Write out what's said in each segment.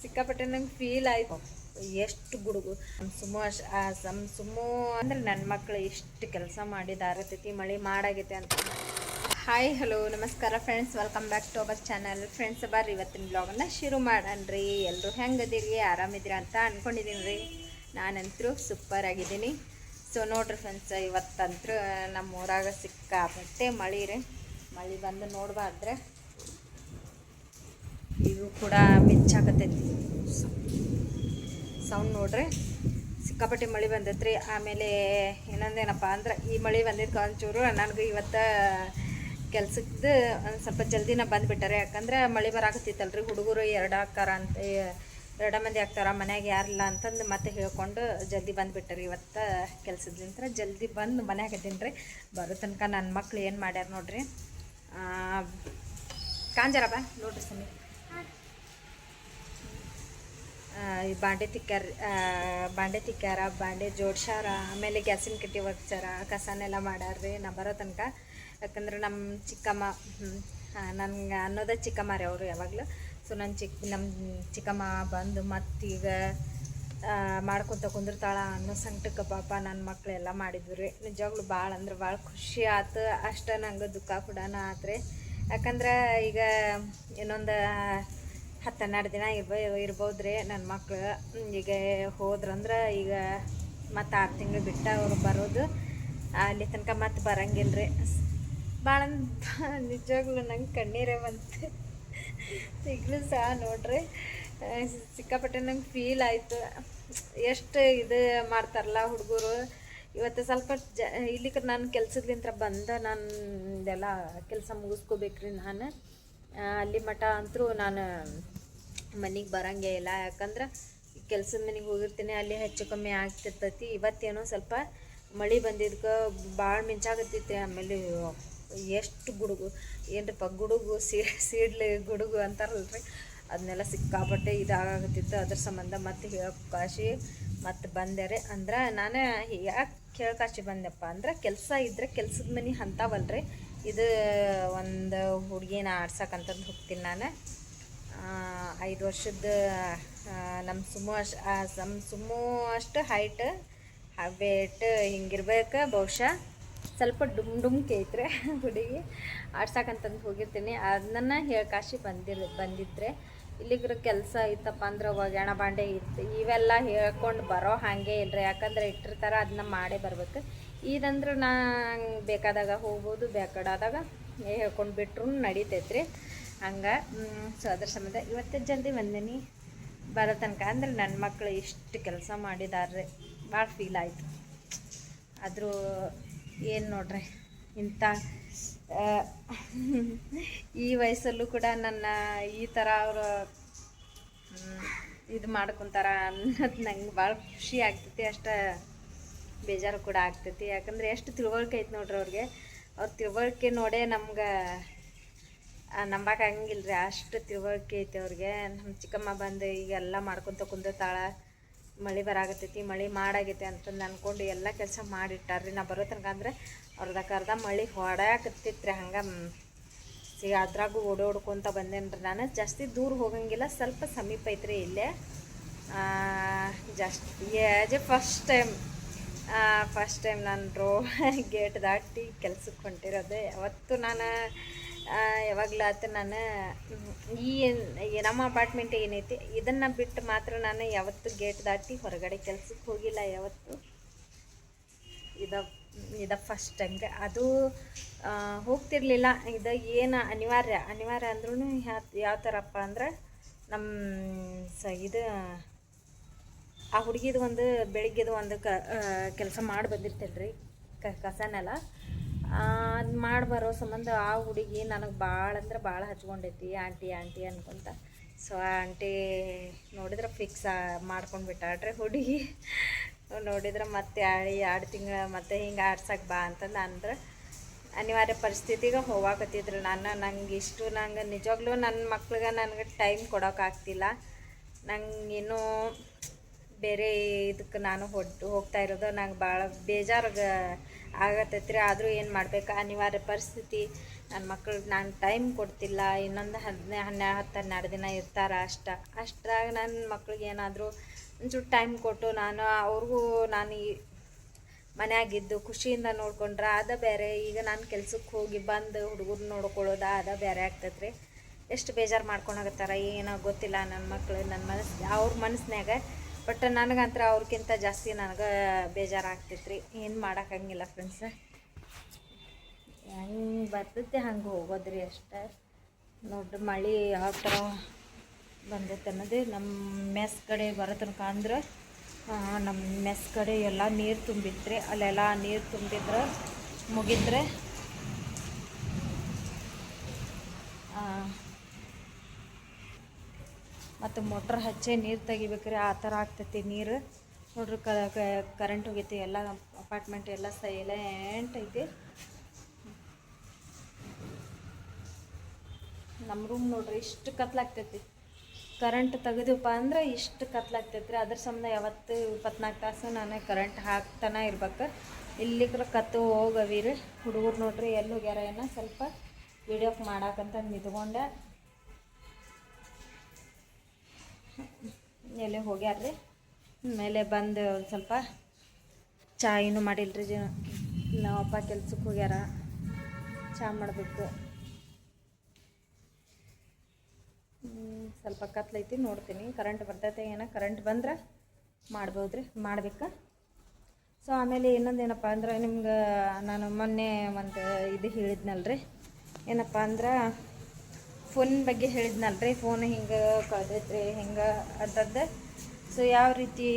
ಸಿಕ್ಕಾಪಟ್ಟೆ ನಂಗೆ ಫೀಲ್ ಆಯಿತು. ಎಷ್ಟು ಗುಡುಗು ಸುಮ್ಮು ಅಂದ್ರೆ ನನ್ನ ಮಕ್ಕಳು ಎಷ್ಟು ಕೆಲಸ ಮಾಡಿದಾರತೈತಿ, ಮಳೆ ಮಾಡಾಗೈತೆ ಅಂತ. ಹಾಯ್ ಹಲೋ ನಮಸ್ಕಾರ friends, welcome back to our channel. Friends ಬರ್ರಿ ಇವತ್ತಿನ ಬ್ಲಾಗನ್ನು ಶುರು ಮಾಡಣ್ರಿ. ಎಲ್ಲರೂ ಹೆಂಗದಿರಿ, ಆರಾಮಿದ್ದೀರಾ ಅಂತ ಅಂದ್ಕೊಂಡಿದ್ದೀನಿ ರೀ. ನಾನಂತರೂ ಸೂಪರ್ ಆಗಿದ್ದೀನಿ. ಸೊ ನೋಡ್ರಿ ಫ್ರೆಂಡ್ಸ್, ಇವತ್ತಂತೂ ನಮ್ಮ ಊರಾಗ ಸಿಕ್ಕಾಪಟ್ಟೆ ಮಳೆ ರೀ. ಮಳೆ ಬಂದು ನೋಡ್ಬಾರ್ದ್ರೆ ಇದು ಕೂಡ ಮಿಂಚಾಕತ್ತೈತಿ. ಸೌಂಡ್ ನೋಡ್ರಿ, ಸಿಕ್ಕಾಪಟ್ಟೆ ಮಳೆ ಬಂದೈತ್ರಿ. ಆಮೇಲೆ ಇನ್ನೊಂದೇನಪ್ಪ ಅಂದ್ರೆ, ಈ ಮಳೆ ಬಂದಿದ್ದು ಒಂಚೂರು ನನಗೆ ಇವತ್ತು ಕೆಲ್ಸದ್ದು ಒಂದು ಸ್ವಲ್ಪ ಜಲ್ದಿನ ಬಂದುಬಿಟ್ಟಾರೆ. ಯಾಕಂದ್ರೆ ಮಳೆ ಬರಾಕತ್ತಿತ್ತಲ್ರಿ, ಹುಡುಗರು ಎರಡು ಮಂದಿ ಆಗ್ತಾರ, ಮನ್ಯಾಗ ಯಾರಿಲ್ಲ ಅಂತಂದು ಮತ್ತೆ ಹೇಳ್ಕೊಂಡು ಜಲ್ದಿ ಬಂದುಬಿಟ್ಟಾರೆ. ಇವತ್ತು ಕೆಲ್ಸದಿಂದ ಜಲ್ದಿ ಬಂದು ಮನ್ಯಾಗ ಇದ್ದೀನಿ ರೀ. ಬರೋ ತನಕ ನನ್ನ ಮಕ್ಳು ಏನು ಮಾಡ್ಯಾರ ನೋಡ್ರಿ. ಕಾಂಜಾರಪ್ಪ ನೋಡ್ರಿ ಸಮೀ ಈ ಬಾಂಡೆ ತಿಕ್ಕ್ಯಾರ, ಬಾಂಡೆ ಜೋಡ್ಸ್ಯಾರ, ಆಮೇಲೆ ಗ್ಯಾಸಿನ ಕಟ್ಟಿ ಒಗ್ಸ್ಯಾರ, ಕಸನೆಲ್ಲ ಮಾಡ್ಯಾರ್ರಿ ನಾ ಬರೋ ತನಕ. ಯಾಕಂದ್ರೆ ನಮ್ಮ ಚಿಕ್ಕಮ್ಮ ನನಗೆ ಅನ್ನೋದೇ ಚಿಕ್ಕಮ್ಮ ರೀ ಅವರು ಯಾವಾಗಲೂ. ಸೊ ನಮ್ಮ ಚಿಕ್ಕಮ್ಮ ಬಂದು ಮತ್ತೀಗ ಮಾಡ್ಕೊತ ಕುಂದಿರ್ತಾಳ ಅನ್ನೋ ಸಂಕಟಕ್ಕೆ ಪಾಪ ನನ್ನ ಮಕ್ಕಳೆಲ್ಲ ಮಾಡಿದ್ವಿ ರೀ. ನಿಜವಾಗ್ಲೂ ಭಾಳ ಅಂದ್ರೆ ಭಾಳ ಖುಷಿ ಆಯ್ತು. ಅಷ್ಟು ನಂಗೆ ದುಃಖ ಕೂಡ ಆತ್ರಿ. ಯಾಕಂದ್ರೆ ಈಗ ಇನ್ನೊಂದು 10-12 ದಿನ ಇರ್ಬೋದು ರೀ ನನ್ನ ಮಕ್ಕಳು. ಈಗ ಹೋದ್ರಂದ್ರೆ ಈಗ ಮತ್ತು 6 ತಿಂಗಳು ಬಿಟ್ಟು ಅವ್ರು ಬರೋದು. ಅಲ್ಲಿ ತನಕ ಮತ್ತೆ ಬರಂಗಿಲ್ಲ ರೀ. ಭಾಳ ನಿಜವಾಗ್ಲೂ ನಂಗೆ ಕಣ್ಣೀರೇ ಬಂತು. ಈಗಲೂ ಸಹ ನೋಡ್ರಿ ಸಿಕ್ಕಾಪಟ್ಟೆ ನಂಗೆ ಫೀಲ್ ಆಯಿತು. ಎಷ್ಟು ಇದು ಮಾಡ್ತಾರಲ್ಲ ಹುಡುಗರು. ಇವತ್ತು ಸ್ವಲ್ಪ ಇಲ್ಲಿಗೆ ನಾನು ಕೆಲ್ಸದ್ಲಿಂದ ನಾನು ಇದೆಲ್ಲ ಕೆಲಸ ಮುಗಿಸ್ಕೋಬೇಕ್ರಿ. ನಾನು ಅಲ್ಲಿ ಮಠ ಅಂತರೂ ನಾನು ಮನೆಗೆ ಬರೋಂಗೇ ಇಲ್ಲ. ಯಾಕಂದ್ರೆ ಕೆಲ್ಸದ ಮನೆಗೆ ಹೋಗಿರ್ತೀನಿ, ಅಲ್ಲಿ ಹೆಚ್ಚು ಕಮ್ಮಿ ಆಗ್ತಿರ್ತೈತಿ. ಇವತ್ತೇನೋ ಸ್ವಲ್ಪ ಮಳೆ ಬಂದಿದ್ದಕ್ಕೆ ಭಾಳ ಮಿಂಚಾಗತ್ತೈತಿ. ಆಮೇಲೆ ಎಷ್ಟು ಗುಡುಗು ಏನರಪ್ಪ ಗುಡುಗು ಸೀಡ್ಲಿ ಗುಡುಗು ಅಂತಾರಲ್ರಿ, ಅದನ್ನೆಲ್ಲ ಸಿಕ್ಕಾಪಟ್ಟೆ ಇದಾಗತ್ತಿತ್ತು. ಅದ್ರ ಸಂಬಂಧ ಮತ್ತೆ ಹೇಳಕಾಶಿ ಮತ್ತು ಬಂದೆ ರೀ. ಅಂದ್ರೆ ನಾನು ಯಾಕೆ ಕೇಳಕಾಶಿ ಬಂದೆಪ್ಪ ಅಂದ್ರೆ, ಕೆಲಸ ಇದ್ದರೆ ಕೆಲ್ಸದ ಮನೆ ಅಂತಾವಲ್ರಿ. ಇದು ಒಂದು ಹುಡುಗಿನ ಆಡ್ಸಕ್ಕಂತಂದು ಹೋಗ್ತೀನಿ ನಾನು. 5 ವರ್ಷದ ನಮ್ಮ ಸುಮ್ಮು ಅಷ್ಟು ಹೈಟ್ ವೇಟ್ ಹಿಂಗಿರ್ಬೇಕು. ಬಹುಶಃ ಸ್ವಲ್ಪ ಡುಮ್ಕೆ ಐತ್ರಿ ಹುಡುಗಿ. ಆಡ್ಸಕ್ಕಂತಂದು ಹೋಗಿರ್ತೀನಿ. ಅದನ್ನ ಹೇಳಕಾಶಿ ಬಂದಿದ್ರೆ ಇಲ್ಲಿಗ್ರ ಕೆಲಸ ಇತ್ತಪ್ಪ ಅಂದ್ರೆ ಒಗ್ಯಾಣ ಬಾಂಡೆ ಇತ್ತು, ಇವೆಲ್ಲ ಹೇಳ್ಕೊಂಡು ಬರೋ ಹಾಗೆ ಇಲ್ಲರಿ. ಯಾಕಂದ್ರೆ ಇಟ್ಟಿರ್ತಾರೆ, ಅದನ್ನ ಮಾಡೇ ಬರ್ಬೇಕು. ಇದಂದ್ರೆ ನಾನು ಬೇಕಾದಾಗ ಹೋಗ್ಬೋದು, ಬೇಕಾದಾಗ ಹೇಳ್ಕೊಂಡು ಬಿಟ್ರು ನಡೀತೈತ್ರಿ. ಹಂಗೆ ಸೊ ಅದ್ರ ಸಂಬಂಧ ಇವತ್ತೇ ಜಲ್ದಿ ಬಂದೀನಿ. ಬರೋ ತನಕ ಅಂದ್ರೆ ನನ್ನ ಮಕ್ಕಳು ಇಷ್ಟು ಕೆಲಸ ಮಾಡಿದಾರ್ರಿ, ಭಾಳ ಫೀಲ್ ಆಯಿತು. ಆದರೂ ಏನು ನೋಡ್ರಿ, ಇಂಥ ಈ ವಯಸ್ಸಲ್ಲೂ ಕೂಡ ನನ್ನ ಈ ಥರ ಅವರು ಇದು ಮಾಡ್ಕೊತಾರ ಅನ್ನೋದು ನಂಗೆ ಭಾಳ ಖುಷಿ ಆಗ್ತೈತಿ. ಅಷ್ಟು ಬೇಜಾರು ಕೂಡ ಆಗ್ತೈತಿ. ಯಾಕಂದರೆ ಎಷ್ಟು ತಿಳುವಳಿಕೆ ಐತೆ ನೋಡ್ರಿ ಅವ್ರಿಗೆ. ಅವ್ರ ತಿಳುವಳಿಕೆ ನೋಡೇ ನಮ್ಗೆ ನಂಬಕ್ಕಾಗಂಗಿಲ್ಲ ರೀ, ಅಷ್ಟು ತಿಳುವಳಿಕೆ ಐತಿ ಅವ್ರಿಗೆ. ನಮ್ಮ ಚಿಕ್ಕಮ್ಮ ಬಂದು ಈಗೆಲ್ಲ ಮಾಡ್ಕೊತ ಕುಂದಿರ್ತಾಳ. ಮಳೆ ಬರಾಗತ್ತೈತಿ, ಮಳೆ ಮಾಡಾಗೈತಿ ಅಂತಂದು ಅಂದ್ಕೊಂಡು ಎಲ್ಲ ಕೆಲಸ ಮಾಡಿಟ್ಟಾರ್ರಿ. ನಾ ಬರೋ ತನಕ ಅಂದ್ರೆ ಅರ್ಧ ಮಳೆ ಹೊಡ್ಯಾಕತ್ತಿತ್ತು ರೀ. ಹಂಗೆ ಅದ್ರಾಗೂ ಓಡೋಡ್ಕೊತ ಬಂದೇನು ರೀ. ನಾನು ಜಾಸ್ತಿ ದೂರ ಹೋಗಂಗಿಲ್ಲ, ಸ್ವಲ್ಪ ಸಮೀಪ ಐತ್ರಿ ಇಲ್ಲೇ. ಫಸ್ಟ್ ಟೈಮ್ ನಾನು ಗೇಟ್ ದಾಟಿ ಕೆಲ್ಸಕ್ಕೆ ಹೊಂಟಿರೋದು. ಯಾವತ್ತು ನಾನು ಯಾವಾಗಲಾತ ನಾನು ನಮ್ಮ ಅಪಾರ್ಟ್ಮೆಂಟ್ ಏನೈತಿ ಇದನ್ನು ಬಿಟ್ಟು ಮಾತ್ರ ನಾನು ಯಾವತ್ತು ಗೇಟ್ ದಾಟಿ ಹೊರಗಡೆ ಕೆಲ್ಸಕ್ಕೆ ಹೋಗಿಲ್ಲ ಯಾವತ್ತು. ಇದು ಫಸ್ಟ್ ಟೈಮ್ಗೆ. ಅದು ಹೋಗ್ತಿರ್ಲಿಲ್ಲ. ಇದು ಏನು ಅನಿವಾರ್ಯ ಅಂದ್ರೂ ಯಾವ ಥರಪ್ಪ ಅಂದ್ರೆ, ನಮ್ಮ ಇದು ಆ ಹುಡುಗಿದು ಒಂದು ಬೆಳಿಗ್ಗೆದು ಒಂದು ಕೆಲಸ ಮಾಡಿ ಬಂದಿರ್ತೇನೆ ರೀ, ಕಸನೆಲ್ಲ ಅದು ಮಾಡಿ ಬರೋ ಸಂಬಂಧ ಆ ಹುಡುಗಿ ನನಗೆ ಭಾಳ ಅಂದ್ರೆ ಭಾಳ ಹಚ್ಕೊಂಡೈತಿ. ಆಂಟಿ ಅನ್ಕೊಂತ. ಸೊ ಆಂಟಿ ನೋಡಿದ್ರೆ ಫಿಕ್ಸ್ ಮಾಡ್ಕೊಂಡು ಬಿಟ್ಟಾಳ್ರಿ ಹುಡುಗಿ. ನೋಡಿದ್ರೆ ಮತ್ತೆ 2 ತಿಂಗಳು ಮತ್ತೆ ಹಿಂಗೆ ಆಡ್ಸಕ್ಕೆ ಬಾ ಅಂತಂದು ಅಂದ್ರೆ ಅನಿವಾರ್ಯ ಪರಿಸ್ಥಿತಿಗೆ ಹೋಗಾಕತ್ತಿದ್ರು. ನಂಗೆ ನಿಜವಾಗ್ಲೂ ನನ್ನ ಮಕ್ಳಿಗೆ ನನಗೆ ಟೈಮ್ ಕೊಡೋಕ್ಕಾಗ್ತಿಲ್ಲ. ನಂಗೆ ಇನ್ನೂ ಬೇರೆ ಇದಕ್ಕೆ ನಾನು ಹೋಗ್ತಾ ಇರೋದು ನಂಗೆ ಭಾಳ ಬೇಜಾರಾಗ ಆಗತ್ತೈತ್ರಿ. ಆದರೂ ಏನು ಮಾಡ್ಬೇಕು, ಅನಿವಾರ್ಯ ಪರಿಸ್ಥಿತಿ. ನನ್ನ ಮಕ್ಳಿಗೆ ನಾನು ಟೈಮ್ ಕೊಡ್ತಿಲ್ಲ. ಇನ್ನೊಂದು 10-12 ದಿನ ಇರ್ತಾರೆ ಅಷ್ಟ್ರಾಗ ನನ್ನ ಮಕ್ಳಿಗೆ ಏನಾದರೂ ಒಂಚೂರು ಟೈಮ್ ಕೊಟ್ಟು ನಾನು ಅವ್ರಿಗೂ ನಾನು ಮನೆಯಾಗಿದ್ದು ಖುಷಿಯಿಂದ ನೋಡ್ಕೊಂಡ್ರೆ ಅದ ಬೇರೆ. ಈಗ ನಾನು ಕೆಲ್ಸಕ್ಕೆ ಹೋಗಿ ಬಂದು ಹುಡುಗರು ನೋಡ್ಕೊಳ್ಳೋದು ಅದ ಬೇರೆ ಆಗ್ತೈತ್ರಿ. ಎಷ್ಟು ಬೇಜಾರು ಮಾಡ್ಕೊಳಕತ್ತಾರ ಏನೋ ಗೊತ್ತಿಲ್ಲ ನನ್ನ ಮಕ್ಳು, ನನ್ನ ಅವ್ರ ಮನಸ್ಸಿನಾಗ. ಬಟ್ ನನಗಂತ್ರ ಅವ್ರಿಗಿಂತ ಜಾಸ್ತಿ ನನಗೆ ಬೇಜಾರಾಗ್ತೈತ್ರಿ. ಏನು ಮಾಡೋಕ್ಕಂಗಿಲ್ಲ ಫ್ರೆಂಡ್ಸ. ಹೆಂಗೆ ಬರ್ತೈತೆ ಹಂಗೆ ಹೋಗೋದ್ರಿ ಅಷ್ಟೇ. ನೋಡ್ರಿ ಮಳೆ ಯಾವ ಥರ ಬಂದೈತೆ ಅನ್ನೋದೇ. ನಮ್ಮ ಮೆಸ್ ಕಡೆ ಬರೋ ತನಕ ಅಂದ್ರೆ ನಮ್ಮ ಮೆಸ್ ಕಡೆ ಎಲ್ಲ ನೀರು ತುಂಬಿತ್ರಿ. ಅಲ್ಲೆಲ್ಲ ನೀರು ತುಂಬಿದ್ರೆ ಮುಗಿದ್ರೆ ಮತ್ತು ಮೋಟ್ರ್ ಹಚ್ಚಿ ನೀರು ತೆಗಿಬೇಕ್ರಿ. ಆ ಥರ ಆಗ್ತೈತಿ ನೀರು. ನೋಡ್ರಿ ಕರೆಂಟ್ ಹೋಗೈತಿ. ಎಲ್ಲ ಅಪಾರ್ಟ್ಮೆಂಟ್ ಎಲ್ಲ ಸೈಲೆಂಟ್ ಐತಿ. ನಮ್ಮ ರೂಮ್ ನೋಡ್ರಿ ಇಷ್ಟು ಕತ್ಲಾಗ್ತೈತಿ. ಕರೆಂಟ್ ತೆಗೆದಪ್ಪ ಅಂದ್ರೆ ಇಷ್ಟು ಕತ್ಲಾಗ್ತೈತ್ರಿ. ಅದ್ರ ಸಂಬಂಧ ಯಾವತ್ತು 24 ತಾಸು ನಾನು ಕರೆಂಟ್ ಹಾಕ್ತಾನೆ ಇರ್ಬೇಕು. ಇಲ್ಲಿಗ್ರ ಕತ್ತು ಹೋಗವೀರಿ. ಹುಡುಗರು ನೋಡ್ರಿ ಎಲ್ಲಿ ಹೋಗ್ಯಾರ ಏನೋ ಸ್ವಲ್ಪ ವಿಡಿಯೋ ಮಾಡಾಕಂತ ನಿಂತ್ಕೊಂಡೆ. ಎಲ್ಲಿ ಹೋಗ್ಯಾರ್ರಿ. ಮೇಲೆ ಬಂದು ಒಂದು ಸ್ವಲ್ಪ ಚಾ ಇನ್ನೂ ಮಾಡಿಲ್ರಿ. ನಾವಪ್ಪ ಕೆಲ್ಸಕ್ಕೆ ಹೋಗ್ಯಾರ, ಚಾ ಮಾಡಬೇಕು. ಸ್ವಲ್ಪ ಕತ್ಲೈತಿ, ನೋಡ್ತೀನಿ ಕರೆಂಟ್ ಬರ್ತೈತೆ ಏನೋ. ಕರೆಂಟ್ ಬಂದ್ರೆ ಮಾಡ್ಬೋದ್ರಿ, ಮಾಡ್ಬೇಕು. ಸೊ ಆಮೇಲೆ ಇನ್ನೊಂದೇನಪ್ಪ ಅಂದ್ರೆ ನಿಮ್ಗೆ ನಾನು ಮೊನ್ನೆ ಒಂದು ಇದು ಹೇಳಿದ್ನಲ್ರಿ, ಏನಪ್ಪ ಅಂದ್ರೆ ಫೋನ್ ಬಗ್ಗೆ ಹೇಳಿದ್ನಲ್ರಿ. ಫೋನ್ ಹಿಂಗೆ ಕಳೆದೈತ್ರಿ ಹಿಂಗೆ ಅಂತಂದು. ಸೊ ಯಾವ ರೀತಿ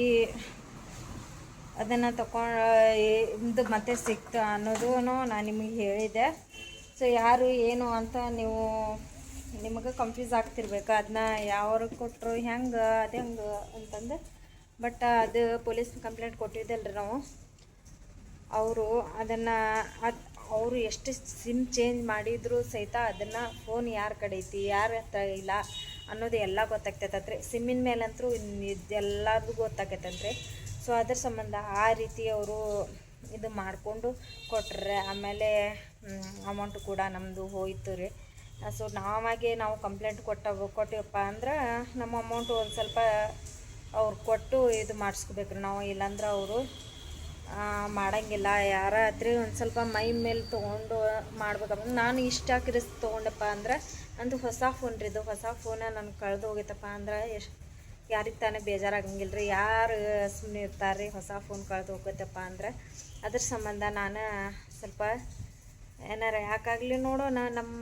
ಅದನ್ನು ತಗೊಂಡು ಮತ್ತೆ ಸಿಕ್ತು ಅನ್ನೋದು ನಾನು ನಿಮಗೆ ಹೇಳಿದೆ. ಸೊ ಯಾರು ಏನು ಅಂತ ನೀವು ನಿಮಗೆ ಕನ್ಫ್ಯೂಸ್ ಆಗ್ತಿರ್ಬೇಕು. ಅದನ್ನ ಯಾವ್ರಿಗೆ ಕೊಟ್ಟರು ಹೆಂಗೆ ಅದು ಹೆಂಗೆ ಅಂತಂದು. ಬಟ್ ಅದು ಪೊಲೀಸ್ ಕಂಪ್ಲೇಂಟ್ ಕೊಟ್ಟಿದ್ದಲ್ರಿ ನಾವು. ಅವರು ಅದನ್ನು ಅವರು ಎಷ್ಟು ಸಿಮ್ ಚೇಂಜ್ ಮಾಡಿದರೂ ಸಹಿತ ಅದನ್ನು ಫೋನ್ ಯಾರ ಕಡೆ ಐತಿ ಯಾರ ಹತ್ರ ಇಲ್ಲ ಅನ್ನೋದು ಎಲ್ಲ ಗೊತ್ತಾಗ್ತೈತಂತ್ರಿ. ಸಿಮ್ಮಿನ ಮೇಲಂತರೂ ಇದೆಲ್ಲರಿಗೂ ಗೊತ್ತಾಗತ್ತಂತ್ರಿ. ಸೊ ಅದ್ರ ಸಂಬಂಧ ಆ ರೀತಿ ಅವರು ಇದು ಮಾಡಿಕೊಂಡು ಕೊಟ್ರೆ ಆಮೇಲೆ ಅಮೌಂಟು ಕೂಡ ನಮ್ಮದು ಹೋಯ್ತು ರೀ. ಸೊ ನಾವು ಕಂಪ್ಲೇಂಟ್ ಕೊಟ್ಟಿವಪ್ಪ ಅಂದ್ರೆ ನಮ್ಮ ಅಮೌಂಟು ಒಂದು ಸ್ವಲ್ಪ ಅವ್ರು ಕೊಟ್ಟು ಇದು ಮಾಡಿಸ್ಕೋಬೇಕ್ರಿ ನಾವು. ಇಲ್ಲಾಂದ್ರೆ ಅವರು ಮಾಡೋಂಗಿಲ್ಲ. ಯಾರ ಹತ್ರ ಒಂದು ಸ್ವಲ್ಪ ಮೈ ಮೇಲೆ ತೊಗೊಂಡು ಮಾಡ್ಬೇಕಪ್ಪ. ನಾನು ಇಷ್ಟಾಗಿ ರಿಸ್ಕ್ ತೊಗೊಂಡಪ್ಪ ಅಂದ್ರೆ ನಂದು ಹೊಸ ಫೋನ್ ರೀ. ಇದು ಹೊಸ ಫೋನ ನನಗೆ ಕಳೆದು ಹೋಗೈತಪ್ಪ ಅಂದ್ರೆ ಯಾರಿಗೆ ತಾನೇ ಬೇಜಾರಾಗಂಗಿಲ್ಲ ರೀ. ಯಾರು ಸುಮ್ಮನೆ ಇರ್ತಾರೆ ರೀ ಹೊಸ ಫೋನ್ ಕಳೆದು ಹೋಗೈತಪ್ಪ ಅಂದ್ರೆ. ಅದ್ರ ಸಂಬಂಧ ನಾನು ಸ್ವಲ್ಪ ಏನಾರ ಯಾಕಾಗಲಿ ನೋಡೋಣ, ನಮ್ಮ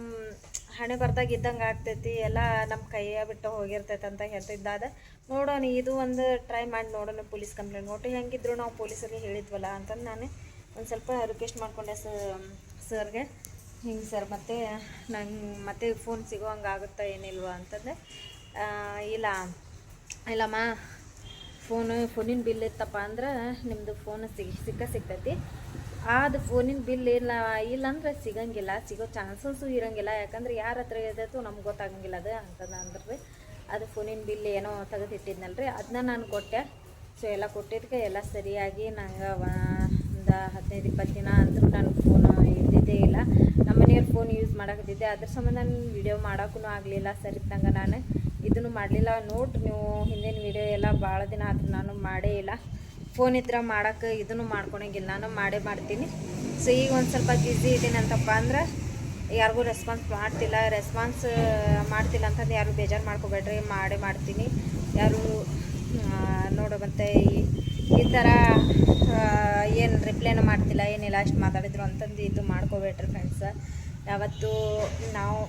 ಹಣೆ ಬರ್ದಾಗ ಇದ್ದಂಗೆ ಆಗ್ತೈತಿ. ಎಲ್ಲ ನಮ್ಮ ಕೈಯ ಬಿಟ್ಟು ಹೋಗಿರ್ತೈತೆ ಅಂತ ಹೇಳ್ತಿದ್ದಾದ. ನೋಡೋಣ, ಇದು ಒಂದು ಟ್ರೈ ಮಾಡಿ ನೋಡೋಣ. ಪೊಲೀಸ್ ಕಂಪ್ಲೇಂಟ್ ಕೊಟ್ಟು ಹೆಂಗಿದ್ರು ನಾವು ಪೊಲೀಸರಿಗೆ ಹೇಳಿದ್ವಲ್ಲ ಅಂತಂದು ನಾನು ಒಂದು ಸ್ವಲ್ಪ ರಿಕ್ವೆಸ್ಟ್ ಮಾಡಿಕೊಂಡೆ ಸರ್ಗೆ. ಹಿಂಗೆ ಸರ್ ಮತ್ತೆ ನಂಗೆ ಮತ್ತೆ ಫೋನ್ ಸಿಗೋ ಹಂಗೆ ಆಗುತ್ತಾ ಏನಿಲ್ವ ಅಂತಂದೆ. ಇಲ್ಲಮ್ಮ, ಫೋನಿನ ಬಿಲ್ ಇತ್ತಪ್ಪ ಅಂದ್ರೆ ನಿಮ್ಮದು ಫೋನ್ ಸಿಗ್ತೈತಿ. ಅದು ಫೋನಿನ ಬಿಲ್ ಇಲ್ಲಾಂದ್ರೆ ಸಿಗಂಗಿಲ್ಲ, ಸಿಗೋ ಚಾನ್ಸಸ್ಸು ಇರೋಂಗಿಲ್ಲ. ಯಾಕಂದ್ರೆ ಯಾರ ಹತ್ರ ಇರ್ತೈತೋ ನಮ್ಗೆ ಗೊತ್ತಾಗಂಗಿಲ್ಲ ಅದು ಅಂತಂದು ಅಂದ್ರೆ ಅದು ಫೋನಿನ ಬಿಲ್ ಏನೋ ತೆಗೆದಿಟ್ಟಿದ್ನಲ್ರಿ, ಅದನ್ನ ನಾನು ಕೊಟ್ಟೆ. ಸೊ ಎಲ್ಲ ಕೊಟ್ಟಿದ್ದಕ್ಕೆ ಎಲ್ಲ ಸರಿಯಾಗಿ ನಂಗೆ ಒಂದು 15-20 ದಿನ ಅಂದರೂ ನಾನು ಫೋನ್ ಇದ್ದಿದ್ದೇ ಇಲ್ಲ. ನಮ್ಮ ಮನೆಯವ್ರು ಫೋನ್ ಯೂಸ್ ಮಾಡೋಕತ್ತಿದ್ದೆ. ಅದ್ರ ಸಂಬಂಧ ನಾನು ವೀಡಿಯೋ ಮಾಡೋಕ್ಕೂ ಆಗಲಿಲ್ಲ. ಸರಿತಂಗೆ ನಾನು ಇದನ್ನು ಮಾಡಲಿಲ್ಲ. ನೋಡ್ರಿ ನೀವು ಹಿಂದಿನ ವೀಡಿಯೋ ಎಲ್ಲ ಭಾಳ ದಿನ ಆದರೂ ನಾನು ಮಾಡೇ ಇಲ್ಲ. ಫೋನ್ ಇದ್ರೆ ಮಾಡೋಕ್ಕೆ ಇದನ್ನು ಮಾಡ್ಕೊಳಂಗಿಲ್ಲ, ನಾನು ಮಾಡ್ತೀನಿ. ಸೊ ಈಗ ಒಂದು ಸ್ವಲ್ಪ ಬ್ಯುಸಿ ಇದ್ದೀನಿ ಅಂತಪ್ಪ ಅಂದ್ರೆ ಯಾರಿಗೂ ರೆಸ್ಪಾನ್ಸ್ ಮಾಡ್ತಿಲ್ಲ ಅಂತಂದು ಯಾರು ಬೇಜಾರು ಮಾಡ್ಕೋಬೇಡ್ರಿ. ಮಾಡ್ತೀನಿ. ಯಾರು ನೋಡು ಮತ್ತು ಈ ಥರ ಏನು ರಿಪ್ಲೈನ ಮಾಡ್ತಿಲ್ಲ ಏನಿಲ್ಲ, ಅಷ್ಟು ಮಾತಾಡಿದ್ರು ಅಂತಂದು ಇದು ಮಾಡ್ಕೋಬೇಡ್ರಿ ಫ್ರೆಂಡ್ಸ. ಯಾವತ್ತೂ ನಾವು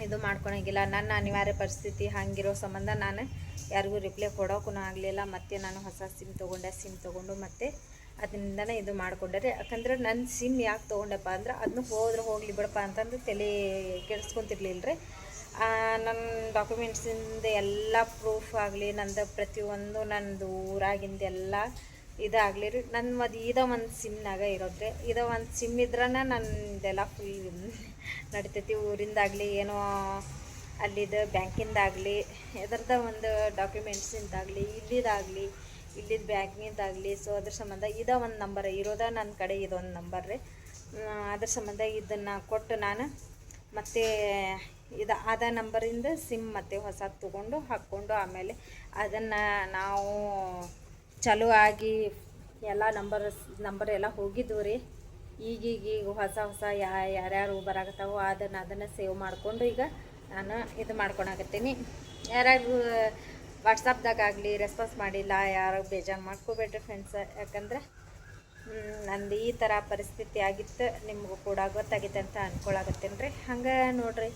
ಇದು ಮಾಡ್ಕೊಳಂಗಿಲ್ಲ. ನನ್ನ ಅನಿವಾರ್ಯ ಪರಿಸ್ಥಿತಿ ಹಾಗಿರೋ ಸಂಬಂಧ ನಾನು ಯಾರಿಗೂ ರಿಪ್ಲೈ ಕೊಡೋಕ್ಕೂ ಆಗಲಿಲ್ಲ. ಮತ್ತು ನಾನು ಹೊಸ ಸಿಮ್ ತೊಗೊಂಡು ಮತ್ತೆ ಅದರಿಂದನೇ ಇದು ಮಾಡಿಕೊಂಡೆ. ಯಾಕಂದ್ರೆ ನನ್ನ ಸಿಮ್ ಯಾಕೆ ತೊಗೊಂಡಪ್ಪ ಅಂದ್ರೆ ಅದನ್ನು ಹೋಗಲಿ ಬಿಡಪ್ಪ ಅಂತಂದು ತಲೆ ಕೆಡಿಸ್ಕೊತಿರ್ಲಿಲ್ಲ ರೀ. ನನ್ನ ಡಾಕ್ಯುಮೆಂಟ್ಸಿಂದ ಎಲ್ಲ ಪ್ರೂಫ್ ಆಗಲಿ, ನಂದು ಪ್ರತಿಯೊಂದು ನಂದು ಊರಾಗಿಂದ ಎಲ್ಲ ಇದಾಗಲಿ ರೀ. ನನ್ನ ಒಂದು ಸಿಮ್ನಾಗ ಇರೋದ್ರಿ. ಒಂದು ಸಿಮ್ ಇದ್ರೇ ನನ್ನದೆಲ್ಲ ಫುಲ್ ನಡಿತೈತಿ. ಊರಿಂದಾಗಲಿ ಏನೋ ಅಲ್ಲಿದ್ದು ಬ್ಯಾಂಕಿಂದಾಗಲಿ ಎದ್ರದ ಒಂದು ಡಾಕ್ಯುಮೆಂಟ್ಸಿಂದಾಗಲಿ ಇಲ್ಲಿದ್ದು ಬ್ಯಾಂಕಿಂದಾಗಲಿ. ಸೊ ಅದ್ರ ಸಂಬಂಧ ಇದ ಒಂದು ನಂಬರ್ ಇರೋದ ನನ್ನ ಕಡೆ, ಇದೊಂದು ನಂಬರ್ ರೀ. ಅದ್ರ ಸಂಬಂಧ ಇದನ್ನು ಕೊಟ್ಟು ನಾನು ಮತ್ತು ಇದು ಆದ ನಂಬರಿಂದ ಸಿಮ್ ಮತ್ತು ಹೊಸದು ತೊಗೊಂಡು ಹಾಕ್ಕೊಂಡು ಆಮೇಲೆ ಅದನ್ನು ನಾವು ಚಾಲೂ ಆಗಿ ಎಲ್ಲ ನಂಬರ್ ಎಲ್ಲ ಹೋಗಿದ್ವು ರೀ. ಈಗೀಗ ಹೊಸ ಯಾರ್ಯಾರು ಬರಾಕತ್ತಾವೋ ಅದನ್ನು ಸೇವ್ ಮಾಡಿಕೊಂಡು ಈಗ ನಾನು ಇದು ಮಾಡ್ಕೊಳಕತ್ತೀನಿ. ಯಾರ್ಯಾರು ವಾಟ್ಸಪ್ದಾಗಲಿ ರೆಸ್ಪಾನ್ಸ್ ಮಾಡಿಲ್ಲ, ಯಾರು ಬೇಜಾರು ಮಾಡ್ಕೋಬೇಡ್ರಿ ಫ್ರೆಂಡ್ಸ್. ಯಾಕಂದ್ರೆ ನಂದು ಈ ಥರ ಪರಿಸ್ಥಿತಿ ಆಗಿತ್ತು, ನಿಮಗೂ ಕೂಡ ಗೊತ್ತಾಗೈತೆ ಅಂತ ಅಂದ್ಕೊಳಕತ್ತೀನಿ ರೀ. ಹಂಗೆ ನೋಡಿರಿ,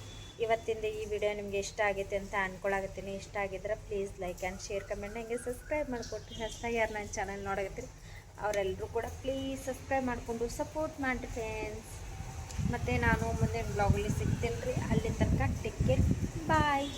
ಇವತ್ತಿಂದ ಈ ವಿಡಿಯೋ ನಿಮಗೆ ಇಷ್ಟ ಆಗೈತೆ ಅಂತ ಅಂದ್ಕೊಳಕತ್ತೀನಿ. ಇಷ್ಟ ಆಗಿದ್ರೆ please like and share, comment, ಹಂಗೆ ಸಬ್ಸ್ಕ್ರೈಬ್ ಮಾಡಿಕೊಟ್ರಿ. ಹೊಸದಾಗಿ ಯಾರು ನನ್ನ ಚಾನಲ್ ನೋಡಕತ್ತೀರಿ ಅವರೆಲ್ಲರೂ ಕೂಡ ಪ್ಲೀಸ್ ಸಬ್ಸ್ಕ್ರೈಬ್ ಮಾಡಿಕೊಂಡು ಸಪೋರ್ಟ್ ಮಾಡಿರಿ ಫ್ರೆಂಡ್ಸ್. ಮತ್ತು ನಾನು ಮುಂದಿನ ಬ್ಲಾಗಲ್ಲಿ ಸಿಗ್ತೀನಿ ರೀ. ಅಲ್ಲಿ ತನಕ ಟೇಕ್ ಕೇರ್, ಬಾಯ್.